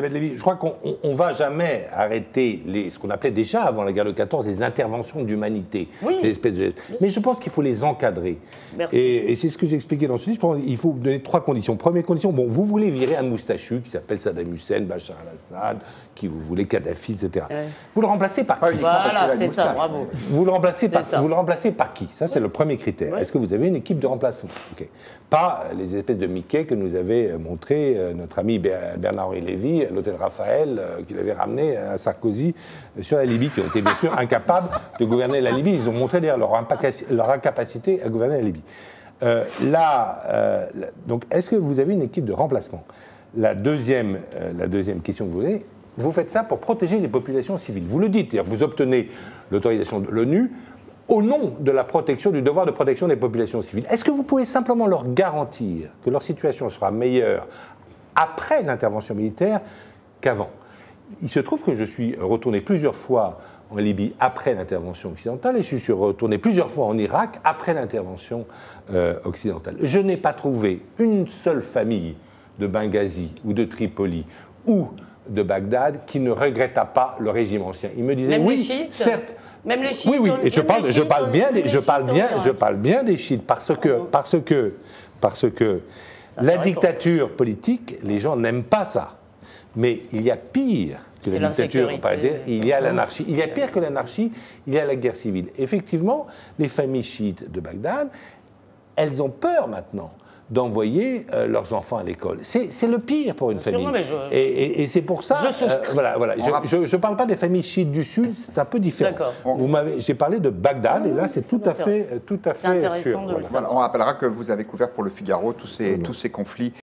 Je crois qu'on ne va jamais arrêter ce qu'on appelait déjà avant la guerre de 14 les interventions d'humanité, ces espèces de gestes. Mais je pense qu'il faut les encadrer. Et c'est ce que j'ai expliqué dans ce livre. Il faut donner 3 conditions. Première condition, bon, vous voulez virer un moustachu qui s'appelle Saddam Hussein, Bachar al-Assad, qui vous voulez Kadhafi, etc. Vous le remplacez par qui? Voilà, c'est ça, bravo. Vous le remplacez par qui? Ça, c'est le premier critère. Est-ce que vous avez une équipe de remplacement? Pas les espèces de Mickey que nous avait montré notre ami Bernard-Henri Lévy, l'hôtel Raphaël, qu'il avait ramené à Sarkozy sur la Libye, qui ont été bien sûr incapables de gouverner la Libye. Ils ont montré d'ailleurs leur incapacité à gouverner la Libye. Donc, est-ce que vous avez une équipe de remplacement? La deuxième question que vous avez, vous faites ça pour protéger les populations civiles. Vous le dites, vous obtenez l'autorisation de l'ONU au nom de la protection, du devoir de protection des populations civiles. Est-ce que vous pouvez simplement leur garantir que leur situation sera meilleure après l'intervention militaire qu'avant? Il se trouve que je suis retourné plusieurs fois en Libye après l'intervention occidentale et je suis retourné plusieurs fois en Irak après l'intervention occidentale. Je n'ai pas trouvé une seule famille de Benghazi ou de Tripoli ou de Bagdad qui ne regretta pas le régime ancien. Ils me disaient, même oui, les chiites, certes. Même les chiites. Oui, et je parle bien des chiites parce que la dictature politique, les gens n'aiment pas ça. Mais il y a pire que la dictature, il y a l'anarchie. Il y a pire que l'anarchie, il y a la guerre civile. Effectivement, les familles chiites de Bagdad, elles ont peur maintenant d'envoyer leurs enfants à l'école. C'est le pire pour une famille. Et c'est pour ça... Je ne parle pas des familles chiites du Sud, c'est un peu différent. J'ai parlé de Bagdad, et là, c'est tout à fait sûr. On rappellera que vous avez couvert pour Le Figaro tous ces conflits